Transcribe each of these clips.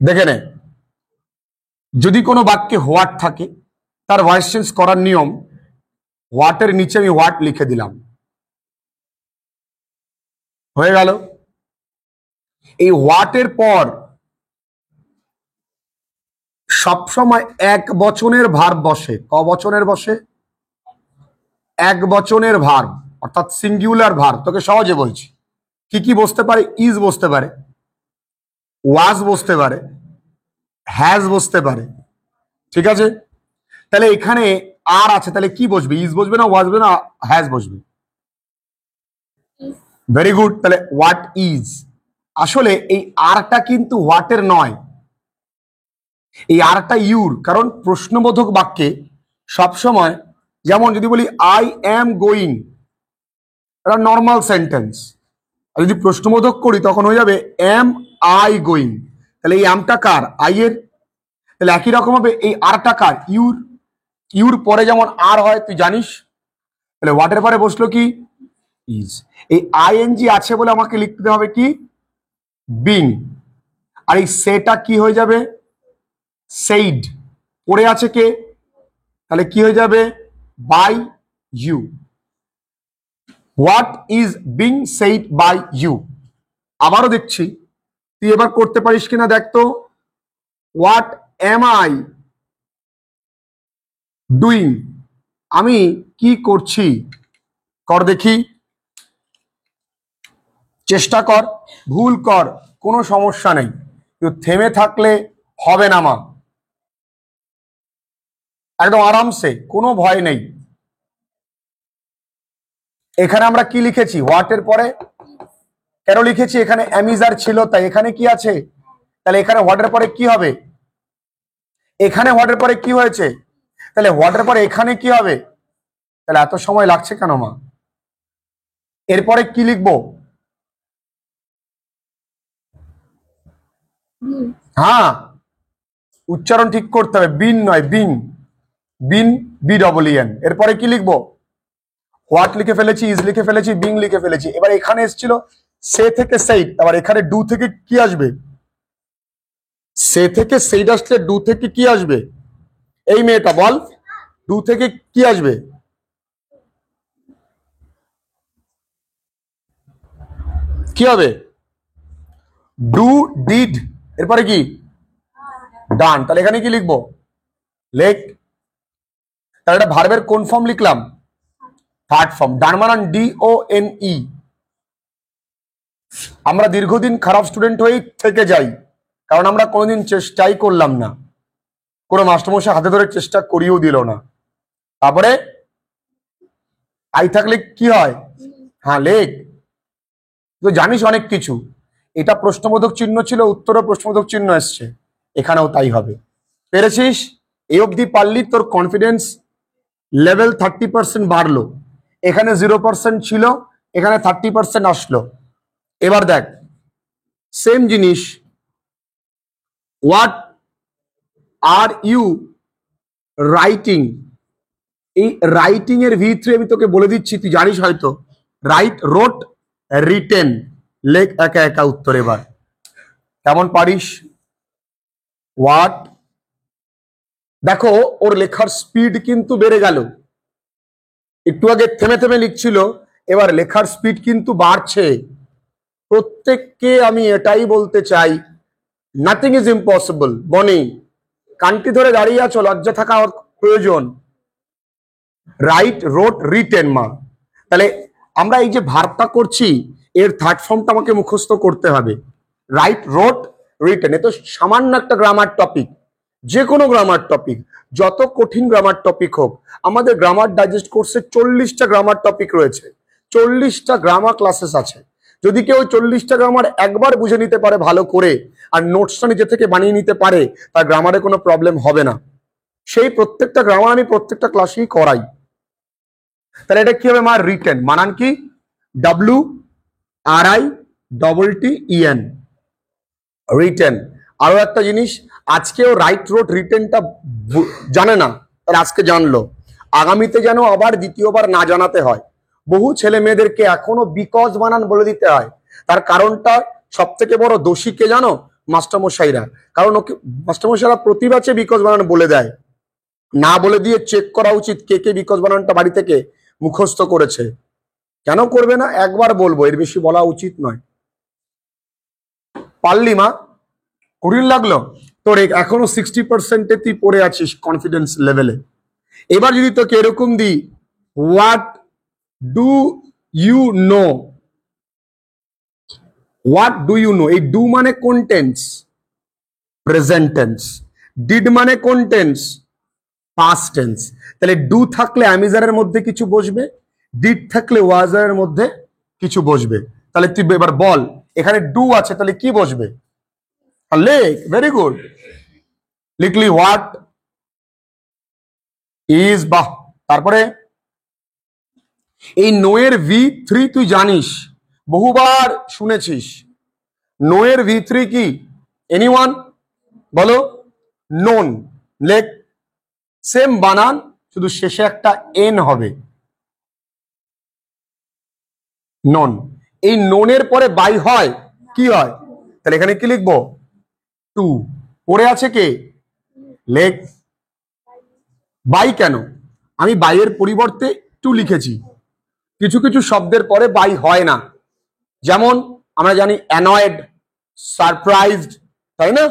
দেখে নে, যদি কোনো বাক্যে হোয়াট থাকে তার ভয়েস চেঞ্জ করার নিয়ম, হোয়াটের নিচে আমি হোয়াট লিখে দিলাম, হয়ে গেল। এই হোয়াটের পর সবসময় এক বচনের ভার্ব বসে। ক বচনের বসে? এক বচনের ভার্ব, অর্থাৎ সিঙ্গুলার ভার্ব। তোকে সহজে বলছি, কি কি বসতে পারে? ইজ বসতে পারে, ওয়াজ বসতে পারে, হ্যাজ বসতে পারে, ঠিক আছে? তাহলে এখানে আর আছে, তাহলে কি বসবে? ইজ বসবে না ওয়াজ বসবে না হ্যাজ বসবে? Very good. তাহলে হোয়াট ইজ, আসলে এই আরটা কিন্তু হোয়াটের নয়, এই আরটা ইউর। কারণ প্রশ্নবোধক বাক্যে সবসময়, যেমন যদি বলি আই এম গোয়িং, এটা নর্মাল সেন্টেন্স, আর যদি প্রশ্নবোধক করি তখন হয়ে যাবে এম আই গোয়িং। তাহলে এই আমটা কার? আই এর। তাহলে একই রকম হবে এই আরটা কার? ইউর। ইউর পরে যেমন আর হয় তুই জানিস, তাহলে হোয়াটের পরে বসলো কি? ইজ। এই আইএনজি আছে বলে আমাকে লিখতে হবে কি? বিং। আর এই সেটা কি হয়ে যাবে? সেইড। পড়ে আছে কে? তাহলে কি হয়ে যাবে? By you. What is being said by you. আবারও দেখছি, তুই এবার করতে পারিস কিনা দেখ তো। হোয়াট এম আই ডুইং, আমি কি করছি? কর দেখি, চেষ্টা কর, ভুল কর, কোনো সমস্যা নেই, কিন্তু থেমে থাকলে হবে না মা। একদম আরামসে, কোনো ভয় নেই। এখানে আমরা কি লিখেছি? হোয়াটের পরে কেন লিখেছি? এখানে অ্যামিজার ছিল, তাই এখানে কি আছে? তাহলে এখানে হোয়াটের পরে কি হবে? এখানে হোয়াটের পরে কি হয়েছে? তাহলে হোয়াটের পরে এখানে কি হবে? তাহলে এত সময় লাগছে কেন মা? এরপরে কি লিখবো? হ্যাঁ, উচ্চারণ ঠিক করতে হবে, বিন নয় বিং। বিন, বি ডবল এন। এরপরে কি লিখবো? হোয়াট লিখে ফেলেছি, ইজ লিখে ফেলেছি, বিং লিখে ফেলেছি। এবার এখানে এসেছিল সে থেকে সেইড, আবার এখানে ডু থেকে কি আসবে? সে থেকে সেইড আসলে ডু থেকে কি আসবে? এই মেয়েটা বল, ডু থেকে কি আসবে? কি হবে? ডু, ডিড, এরপরে কি? ডান। তাহলে এখানে কি লিখবো? লেখ। তাহলে এটা ভার্বের কোন ফর্ম লিখলাম? Third form. ডান বানান ডি ও এন ই। আমরা দীর্ঘদিন খারাপ স্টুডেন্ট হয়েই থেকে যাই, কারণ আমরা কোনোদিন চেষ্টাই করলাম না, কোনো মাস্টারমশাই হাতে ধরে চেষ্টা করিয়েও দিল না। তারপরে আই থাকলে কি হয়? হ্যাঁ, লেখ। তুই জানিস অনেক কিছু। এটা প্রশ্নবোধক চিহ্ন ছিল, উত্তরও প্রশ্নবোধক চিহ্ন এসছে, এখানেও তাই হবে। পেরেছিস? এই অবধি পারলি, তোর কনফিডেন্স লেভেল 30% বাড়লো। এখানে 0% ছিল, এখানে 30% আসলো। এবার দেখ, সেম জিনিস, হোয়াট আর ইউ রাইটিং। এই রাইটিং এর ভিতরে আমি তোকে বলে দিচ্ছি, তুই জানিস হয়তো। Right, wrote, written. লেখ একা একা উত্তর। এবার কেমন পারিস? হোয়াট, দেখো ওর লেখার স্পিড কিন্তু বেড়ে গেল। একটু আগে থেমে থেমে লিখছিল, এবার লেখার স্পিড কিন্তু বাড়ছে। প্রত্যেককে আমি এটাই বলতে চাই, নাথিং ইজ ইম্পসিবল। বনি, কানটি ধরে দাঁড়িয়ে আছো, লজ্জা থাকা প্রয়োজন। রাইট, রোট, রিটেন মা। তাহলে আমরা এই যে ভার্বটা করছি, এর থার্ড ফর্মটা আমাকে মুখস্থ করতে হবে। Right, wrote, written. এ তো সামান্য একটা গ্রামার টপিক। যে কোনো গ্রামার টপিক, যত কঠিন গ্রামার টপিক হোক, আমাদের গ্রামার ডাইজেস্ট কোর্সে 40টা গ্রামার টপিক রয়েছে, 40টা গ্রামার ক্লাসেস আছে। যদি কেউ 40টা গ্রামার একবার বুঝে নিতে পারে ভালো করে, আর নোটসটা নিজে থেকে বানিয়ে নিতে পারে, তার গ্রামারে কোনো প্রবলেম হবে না। সেই প্রত্যেকটা গ্রামার আমি প্রত্যেকটা ক্লাসেই করাই। তাহলে এটা কি হবে মা? রিটেন। বানান কি? WRITTEN, written. আরো একটা জিনিস, আজকেও রাইট, রোট, রিটেনটা জানে না, আর আজকে জানলো, আগামীতে যেন আবার দ্বিতীয়বার না জানাতে হয়। বহু ছেলে মেয়েদেরকে এখনো বিকজ বানান বলে দিতে হয়। তার কারণটা, সব থেকে বড় দোষী কে জানো? মাস্টারমশাইরা, কারণ ওকে মাস্টারমশাইরা প্রতি ব্যাচে বিকজ বানান বলে দেয়, না বলে দিয়ে চেক করা উচিত কে কে বিকজ বানানটা বাড়ি থেকে মুখস্থ করেছে। কেন করবে না, একবার বলবো, এর বেশি বলা উচিত নয়। পারলি মা? কঠিন লাগলো তোর? এখনো 60%-এ তুই পড়ে আছিস কনফিডেন্স লেভেলে। এবার যদি তোকে এরকম দিই, what do you know, what do you know, এই ডু মানে কোন টেন্স? Present tense. ডিড মানে কোন টেন্স? Past tense. তাহলে ডু থাকলে অ্যামিজারের মধ্যে কিছু বসবে, ডিড থাকলে ওয়াজারের মধ্যে কিছু বসবে। তাহলে তুই এবার বল, এখানে ডু আছে তাহলে কি বসবে? লেখ, ভেরি গুড, লিখলি হোয়াট ইজ, বাহ। তারপরে এই নো এর V3 তুই জানিস, বহুবার শুনেছিস। নো এর V3 কি? এনিওয়ান বলো? নোন। লেখ, সেম বানান, শুধু শেষে একটা এন হবে, নন। এই নোনের পরে বাই হয়, কি হয়? তাহলে এখানে কি লিখবো? টু। পড়ে আছে কে? লেখ, বাই। কেন? আমি বাইয়ের পরিবর্তে টু লিখেছি। কিছু কিছু শব্দের পরে বাই হয় না, যেমন আমরা জানি অ্যানয়েড, সারপ্রাইজড, তাই না?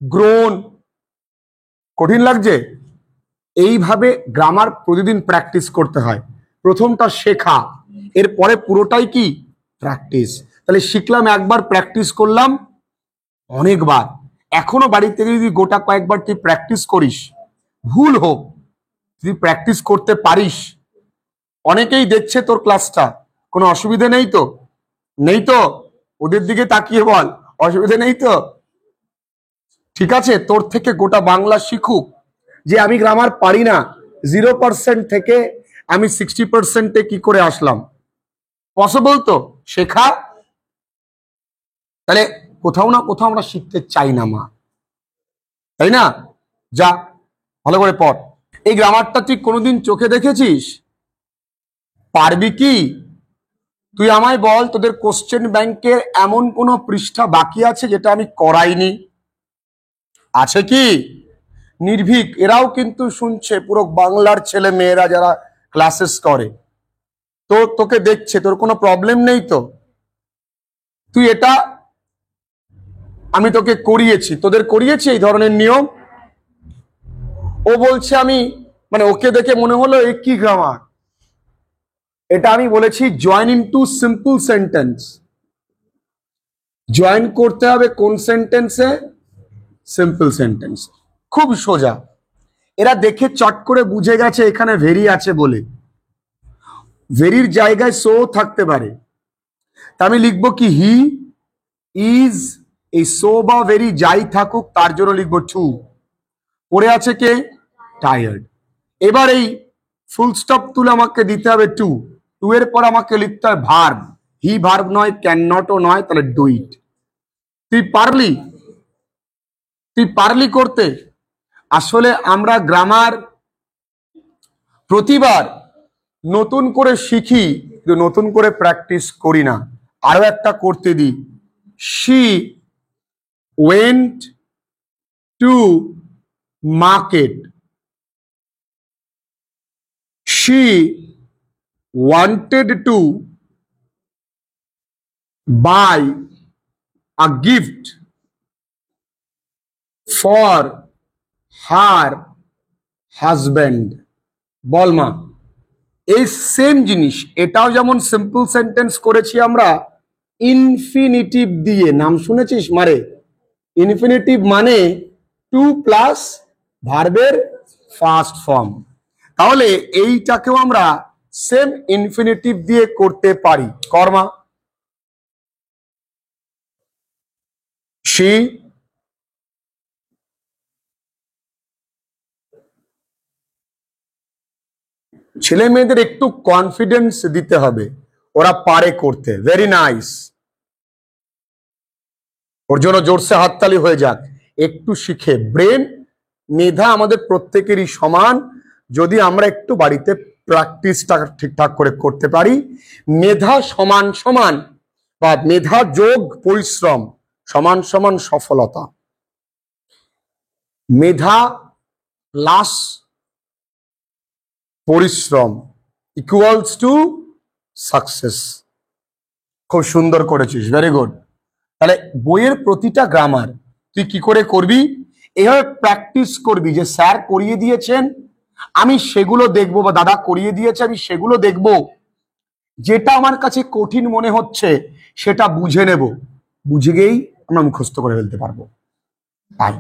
গ্রোন। কঠিন লাগছে? এইভাবে গ্রামার প্রতিদিন প্র্যাকটিস করতে হয়। প্রথমটা শেখা, এরপরে পুরোটাই কি? প্র্যাকটিস। তাহলে শিখলাম একবার, প্র্যাকটিস করলাম অনেকবার। এখনো বাড়িতে যদি গোটা কয়েকবার তুই প্র্যাকটিস করিস, ভুল হোক, যদি প্র্যাকটিস করতে পারিস, অনেকেই দেখছে তোর ক্লাসটা, কোনো অসুবিধা নেই তো? নেই তো? ওদের দিকে তাকিয়ে বল, অসুবিধা নেই তো? ঠিক আছে, তোর থেকে গোটা বাংলা শিখুক যে আমি গ্রামার পারি না, 0% থেকে আমি 60%-এ কি করে আসলাম। পসিবল তো? শেখা। তাহলে কোথাও না কোথাও আমরা শিখতে চাই না মা, তাই না? যা ভালো করে পড়। এই গ্রামারটা তুই কোনোদিন চোখে দেখেছিস? পারবি কি? তুই আমায় বল, তোদের কোশ্চেন ব্যাংকের এমন কোন পৃষ্ঠা বাকি আছে যেটা আমি করাইনি? আছে কি? নির্ভীক, এরাও কিন্তু শুনছে, পুরো বাংলার ছেলে মেয়েরা যারা ক্লাসেস করে, তো তোকে দেখছে, তোর কোনো প্রবলেম নেই তো? তুই এটা, আমি তোকে করিয়েছি, তোদের করিয়েছি এই ধরনের নিয়ম। ও বলছে আমি, মানে ওকে দেখে মনে হলো এই কি গ্রামার, এটা আমি বলেছি join into simple sentence. Join করতে হবে কোন সেন্টেন্সে? Simple sentence. খুব সোজা। এরা দেখে চট করে বুঝে গেছে এখানে ভেরি আছে বলে, ভেরির জায়গায় সো থাকতে পারে। তা আমি লিখবো কি? হি ইজ, এই সো বা ভেরি যাই থাকুক তার জন্য লিখবো টু। পড়ে আছে কে? টায়ার্ড। এবার এই ফুল স্টপ তুলে আমাকে দিতে হবে টু। টু এর পর আমাকে লিখতে হবে ভার্ব। হি ভার্ব নয়, ক্যান নটও নয়, তাহলে ডু ইট। তুই পারলি? তুই পারলি করতে? আসলে আমরা গ্রামার প্রতিবার নতুন করে শিখি, কিন্তু নতুন করে প্র্যাকটিস করি না। আরো একটা করতে দিই, she went to market, she wanted to buy a gift for her husband. বল মা, এই সেম জিনিস, এটাও যেমন সিম্পল সেন্টেন্স করেছি আমরা ইনফিনিটিভ দিয়ে। নাম শুনেছিস মারে? ইনফিনিটিভ মানে টু প্লাস ভার্বের ফার্স্ট ফর্ম। তাহলে এইটাকেও আমরা সেম ইনফিনিটিভ দিয়ে করতে পারি। কর্মা, শি ছেলে মেয়েদের একটু কনফিডেন্স দিতে হবে, ওরা পারে করতে। ভেরি নাইস, ওর জন্য জোরসে হাততালি হয়ে যাক। একটু শিখে, ব্রেন মেধা আমাদের প্রত্যেকেরই সমান, যদি আমরা একটু বাড়িতে প্র্যাকটিসটা ঠিকঠাক করে করতে পারি। মেধা সমান সমান বা মেধা যোগ পরিশ্রম সমান সমান সফলতা, মেধা প্লাস পরিশ্রম ইকুয়ালস টু সাকসেস। খুব সুন্দর করেছিস, ভেরি গুড। তাহলে বইয়ের প্রতিটা গ্রামার তুই কি করে করবি, এভাবে প্র্যাকটিস করবি যে স্যার করিয়ে দিয়েছেন আমি সেগুলো দেখবো, বা দাদা করিয়ে দিয়েছে আমি সেগুলো দেখবো, যেটা আমার কাছে কঠিন মনে হচ্ছে সেটা বুঝে নেব, বুঝে গিয়েই আমরা মুখস্থ করে ফেলতে পারবো। তাই